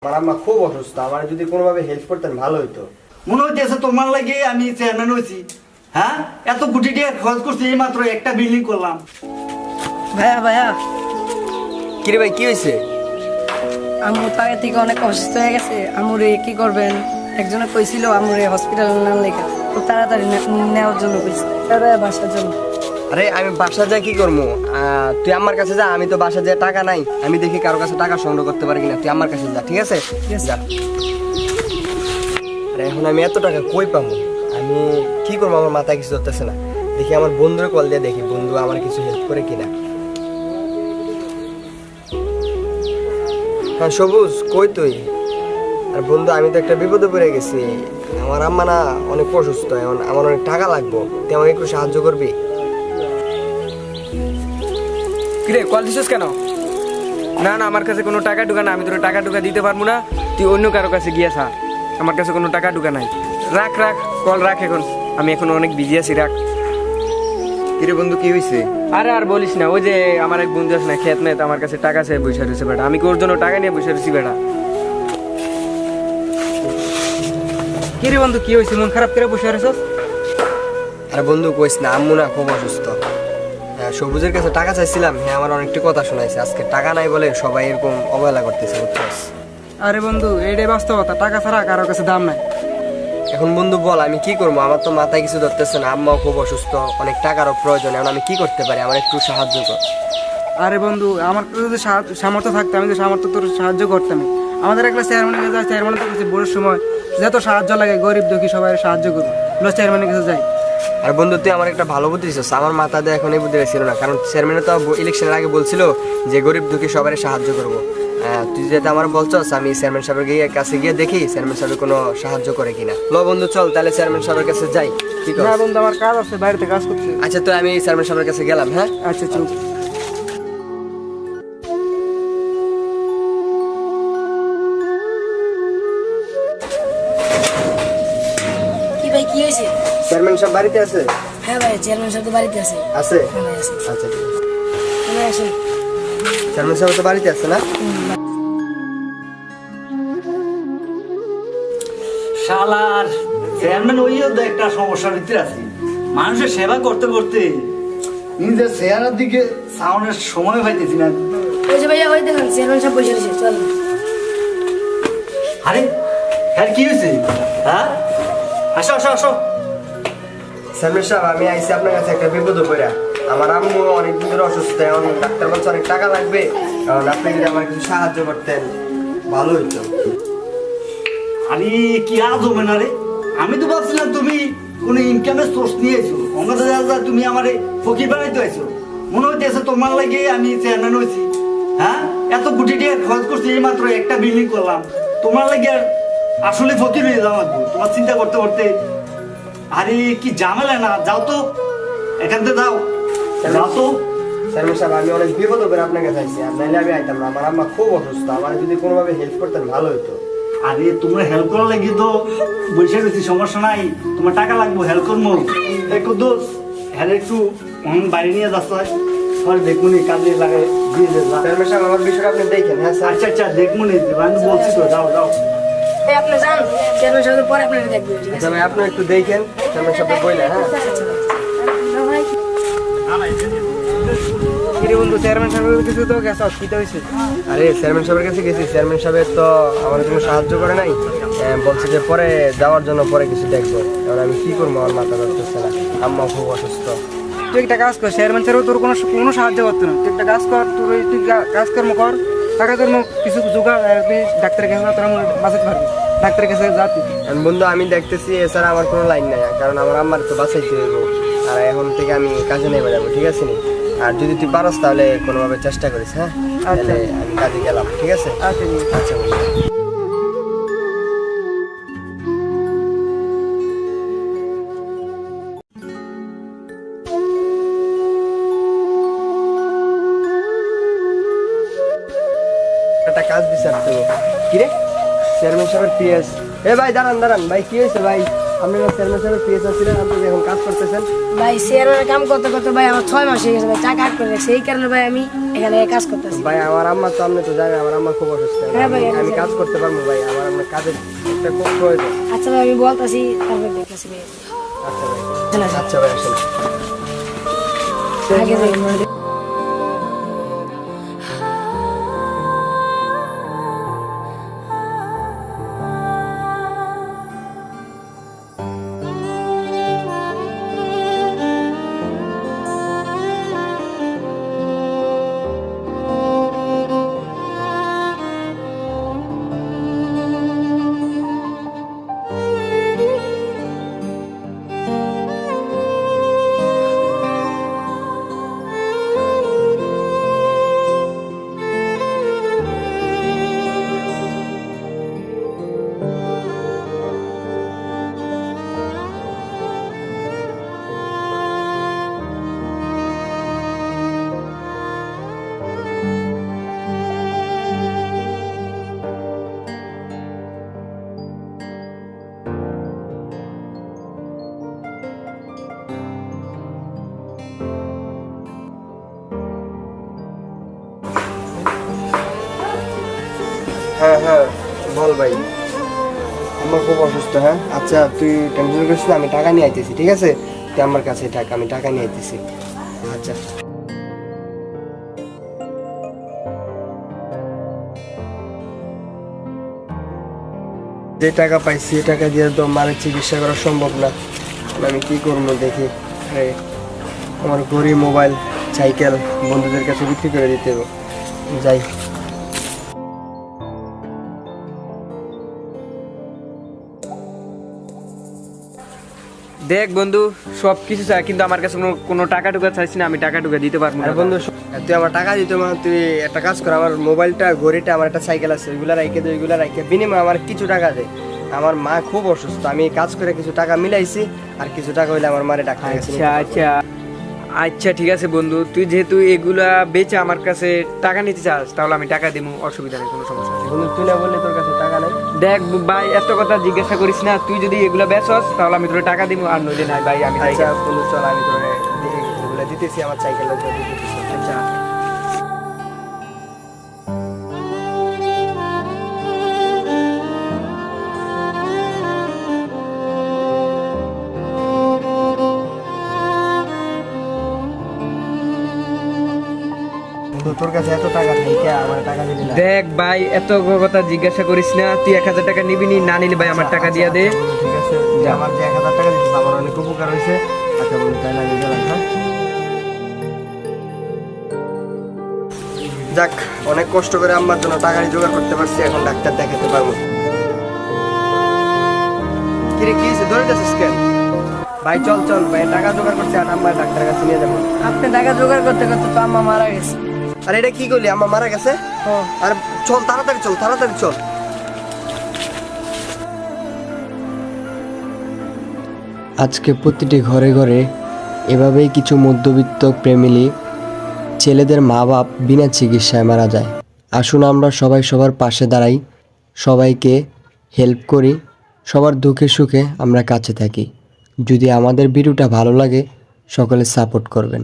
আমার আম্মা খুব অসুস্থ, আমার যদি কোনোভাবে হেল্প করতেন ভালো হইতো। মনে হইতেছে তোমার লাগে আমি চেয়ারম্যান হয়েছি। হ্যাঁ, এত কোটি টাকা খরচ করছি এই মাত্র একটা বিল্ডিং করলাম। ভাইয়া ভাইয়া কিরে ভাই, কি হয়েছে? আম্মু তো আগে থেকে অনেক অসুস্থ হয়ে গেছে। আম্মুরে কি করবেন? একজনে কইছিল আম্মুরে হসপিটাল নাম লেখা, তো তাড়াতাড়ি নেওয়ার জন্য কইছে, তাড়াতাড়ি বাসার জন্য। আরে আমি বাসা যা কি করবো? তুই আমার কাছে যা, আমি তো বাসা যে টাকা নাই, আমি দেখি কারো কাছে টাকা সংগ্রহ করতে পারি কিনা। তুই আমার কাছে যা, ঠিক আছে? যা। আরে এখন আমি এত টাকা কই পাবো? আমি কি করবো? আমার মাথায় কিছু ধরতেছে না। দেখি আমার বন্ধুরে কল দিয়ে দেখি বন্ধু আমার কিছু হেল্প করে কিনা। হ্যাঁ সবুজ, কই তুই? আর বন্ধু আমি তো একটা বিপদে পড়ে গেছি। আমার আম্মা না অনেক অসুস্থ, এখন আমার অনেক টাকা লাগবে, তুই আমাকে একটু সাহায্য করবি? কিরে কল দিছিস কেন? না না, আমার কাছে কোনো টাকা টুকা না, আমি তোর টাকা টুকা দিতে পারবো না। তুই অন্য কারো কাছে গিয়েছা, আমার কাছে কোনো টাকা টুকা নাই। রাখ রাখ, কল রাখ এখন, আমি এখন অনেক বিজি আছি, রাখ। কিরে বন্ধু, কি হয়েছে? আরে আর বলিস না, ওই যে আমার এক বন্ধু আছে না, খেত নেই, আমার কাছে টাকা চাই, বসে রয়েছে বেটা। আমি কি ওর জন্য টাকা নিয়ে বসে রয়েছি বেটা? কিরে বন্ধু, কি হয়েছে? মন খারাপ করে বসে রয়েছস? আরে বন্ধু কইস না, আম্মু না খুব অসুস্থ। হ্যাঁ, সবুজের কাছে টাকা চাইছিলাম, হ্যাঁ আমার অনেকটা কথা শোনাইছে। আজকে টাকা নাই বলে সবাই এরকম অবহেলা করতেছে, বুঝছিস? আরে বন্ধু, এইটাই বাস্তবতা, টাকা ছাড়া কারোর কাছে দাম নাই। এখন বন্ধু বল আমি কি করবো? আমার তো মাথায় কিছু ধরতেছে না, আম্মাও খুব অসুস্থ, অনেক টাকারও প্রয়োজন। এখন আমি কি করতে পারি? আমার একটু সাহায্য কর। আরে বন্ধু, আমার কাছে যদি সামর্থ্য থাকতো, আমি তো সামর্থ্য তোর সাহায্য করতাম। আমাদের একটা চেয়ারম্যানের কাছে, চেয়ারম্যানের কাছে বড় সময় যত সাহায্য লাগে, গরিব দুঃখী সবাই সাহায্য করবো, চেয়ারম্যানের কাছে যাই। আর বন্ধু তুই আমার একটা ভালো বুদ্ধি দিচ্ছিস, আমার মাথা দিয়ে এখন এই বুদ্ধি ছিল না। কারণ চেয়ারম্যান তো ইলেকশনের আগে বলছিল যে গরিব দুঃখী সবাই সাহায্য করবো। তুই যেটা আমার বলছস, আমি চেয়ারম্যান সাহেবের কাছে গিয়ে দেখি চেয়ারম্যান সাহেবের কোনো সাহায্য করে কিনা। লো বন্ধু চল তাহলে চেয়ারম্যান সাহেবের কাছে যাই। ঠিক আছে? হ্যাঁ বন্ধু, আমার কাজ আছে, বাড়িতে কাজ করছি। আচ্ছা তো আমি চেয়ারম্যান সাহেবের কাছে গেলাম। হ্যাঁ আচ্ছা চল। কি ভাই, কি হয়েছে? চেয়ারম্যান সাহেব বাড়িতে আছে? হ্যাঁ ভাই, চেয়ারম্যান সাহেব তো বাড়িতে আছে। আছে? হ্যাঁ ভাই আছে। আচ্ছা ঠিক আছে। তুমি আসুন। চেয়ারম্যান সাহেব তো বাড়িতে আছে না? শালার চেয়ারম্যান ওইও তো একটা সমস্যার ভিতরে আছে। মানুষের সেবা করতে করতে নিজের চেহারার দিকে সাউন্ডের সময় পাইতেছি না। ওই যে ভাইয়া, ওই দেখুন চেয়ারম্যান সাহেব বসে রয়েছে, চল। আরে হ্যাঁ, কি হয়েছে? হ্যাঁ, আসো আসো আসো। চেয়ারম্যান সাহেব আমি আইসি আপনার কাছে একটা বিপদে পড়া। আমার আম্মু অনেকদিন ধরে অসুস্থ, এখন ডাক্তার বলছে অনেক টাকা লাগবে। কারণ আপনি যদি আমার কিছু সাহায্য করতেন ভালো হইতো। আরে কি আজ হবে না রে? আমি তো ভাবছিলাম তুমি কোনো ইনকামের সোর্স নিয়েছো, অন্য তুমি আমারে ফকির বানাইতে হয়েছো। মনে হইতেছে তোমার লাগে আমি চেয়ারম্যান হয়েছি। হ্যাঁ, এত কোটি টাকা খরচ করছি এই মাত্র একটা বিল্ডিং করলাম, তোমার লাগে আর আসলে ফকির হয়ে যাওয়া লাগবো তোমার চিন্তা করতে করতে। আরে কি ঝামেলা না, যাও তো এখান থেকে যাও, যাও তো। চেয়ারম্যান সাহেব আমি অনেক বিপদে পড়ে আপনার কাছে আইসি, আর নাইলে আমি আইতাম না। আমার আম্মা খুব অসুস্থ, আমার যদি কোনোভাবে হেল্প করতেন ভালো হইতো। আরে তোমরা হেল্প করার লাগি তো বসে রয়েছি, সমস্যা নাই। তোমার টাকা লাগবো, হেল্প করবো। একটু দোষ হ্যাঁ, একটু বাইরে নিয়ে যাচ্ছে, সবাই দেখবনি কাজে লাগে দিয়ে দেবে। চেয়ারম্যান সাহেব আমার বিষয়টা আপনি দেখেন। হ্যাঁ স্যার। আচ্ছা আচ্ছা, দেখবনি, আমি বলছি তো, যাও যাও। এই আপনি যান, চেয়ারম্যান সাহেব পরে আপনাকে দেখবে, ঠিক আছে? আচ্ছা ভাই আপনি একটু দেখেন চেয়ারম্যান সাহেব বইলে। হ্যাঁ কিরে বন্ধু, চেয়ারম্যান সাহেবের কিছু তো গেছ, কি তো হয়েছে? আরে চেয়ারম্যান সাহেবের কাছে গেছি, চেয়ারম্যান সাহেবের তো আমার কোনো সাহায্য করে নাই। বলছে যে পরে যাওয়ার জন্য পরে কিছু দেখবো। এবার আমি কি করবো? আমার মাথা ধরতেছে না, আম্মা খুব অসুস্থ। তুই একটা কাজ কর, চেয়ারম্যান সাহেব তোর কোনো সাহায্য করতো না। তুই একটা কাজ কর, তুই কাজকর্ম কর, টাকা তোর কিছু জোগাড়, আর তুই ডাক্তারের কাছে তোর বাঁচাতে পারবি, ডাক্তারের কাছে যাতি। বন্ধু আমি দেখতেছি এছাড়া আমার কোনো লাইন নাই, কারণ আমার আম্মার তো বাঁচাইতে হইব। আর এখন থেকে আমি কাজে নেমে যাবো, ঠিক আছে নি? আর যদি তুই পারস তাহলে কোনোভাবে চেষ্টা করিস। হ্যাঁ তাহলে আমি কাজে গেলাম, ঠিক আছে? আচ্ছা আচ্ছা বন্ধু। একটা কাজ দিছে তো। কিরে? চেয়ারম্যান সাহেবের পিএস। এ ভাই দাঁড়ান দাঁড়ান ভাই, কি হয়েছে ভাই? আপনি না চেয়ারম্যান সাহেবের পিএস ছিলেন, আপনি যে এখন কাজ করতেছেন। ভাই চেয়ারম্যানের কাম করতে করতে ভাই আমার 6 মাস হয়ে গেছে ভাই, টাকা আট করে রাখছে, এই কারণে ভাই আমি এখানে কাজ করতেছি। ভাই আমার আম্মা তো আপনি তো জানেন আমার আম্মা খুব অসুস্থ। হ্যাঁ ভাই, আমি কাজ করতে পারবো ভাই, আমার আপনার কাজের একটা খুব প্রয়োজন। আচ্ছা ভাই আমি বলতাছি, তারপর দেখতেছি ভাই। আচ্ছা ভাই, চলে আসেন। আচ্ছা ভাই আসেন। আগে যাই। হ্যাঁ হ্যাঁ বল ভাই, আমার খুব অসুস্থ। হ্যাঁ আচ্ছা তুই টেনশন করিস না, আমি টাকা নিয়ে আইতেছি, ঠিক আছে? তুই আমার কাছে টাকা, আমি টাকা নিয়ে আইতেছি। আচ্ছা যে টাকা পাইছি এই টাকা দিয়ে তো মায়ের চিকিৎসা করা সম্ভব না। আমি কি করবো দেখি। আরে আমার ঘড়ি, মোবাইল, সাইকেল বন্ধুদের কাছে বিক্রি করে দিতে হবে। যাই। দেখ বন্ধু, সব কিছু চাই কিন্তু আমার কাছে কোনো টাকা টুকা চাইছি না, আমি টাকা টুকা দিতে পারবো না আরে বন্ধু তুই আমার টাকা দিতে না, তুই একটা কাজ কর, আমার মোবাইলটা, ঘড়িটা, আমার একটা সাইকেল আছে, ওইগুলা রাখে দে, ওইগুলা রাখে বিনিময়ে আমার কিছু টাকা দে। আমার মা খুব অসুস্থ, আমি কাজ করে কিছু টাকা মিলাইছি, আর কিছু টাকা হইলে আমার মারে ডাক্তার কাছে নিয়ে আচ্ছা আচ্ছা আচ্ছা ঠিক আছে বন্ধু, তুই যেহেতু এগুলা বেচে আমার কাছে টাকা নিতে চাস তাহলে আমি টাকা দিব, অসুবিধা নেই, কোনো সমস্যা নেই। বন্ধু তুই না বললে তোর কাছে টাকা নেই। দেখ ভাই, এত কথা জিজ্ঞাসা করিস না, তুই যদি এগুলা বেচস তাহলে আমি তোর টাকা দিব, আর নইলে নাই ভাই আমি আচ্ছা বন্ধু চল, আমি তোর এগুলো দিতেছি, আমার সাইকেলটা দিতেছি। আচ্ছা বন্ধু তোর কাছে এত টাকা থাকে, আমার টাকা দিবি না? দেখ ভাই, এত কথা জিজ্ঞাসা করিস না, তুই 1000 টাকা নিবি নি, না নিলে ভাই আমার টাকা দিয়া দে। আচ্ছা, বন্ধু, ঠিক আছে, যে আমার যে 1000 টাকা দিচ্ছিস আমার অনেক উপকার হয়েছে। আচ্ছা বন্ধু তাহলে আমি গেলাম। হ্যাঁ যাক, অনেক কষ্ট করে আম্মার জন্য টাকা জোগাড় করতে পারছি, এখন ডাক্তার দেখাতে পারবো। কিরে কি হয়েছে, ধরে যাচ্ছিস কেন? ভাই চল চল ভাই, টাকা জোগাড় করছি আর আম্মার ডাক্তারের কাছে নিয়ে যাবো। আপনি টাকা জোগাড় করতে করতে তো আম্মা মারা গেছে। আর এটা কি করলি, আম্মা মারা গেছে? আর চল তাড়াতাড়ি চল, তাড়াতাড়ি চল। আজকে প্রতিটি ঘরে ঘরে এভাবেই কিছু মধ্যবিত্ত ফ্যামিলি ছেলেদের মা বাপ বিনা চিকিৎসায় মারা যায়। আসুন আমরা সবাই সবার পাশে দাঁড়াই, সবাইকে হেল্প করি, সবার দুঃখে সুখে আমরা কাছে থাকি। যদি আমাদের ভিডিওটা ভালো লাগে সকলে সাপোর্ট করবেন।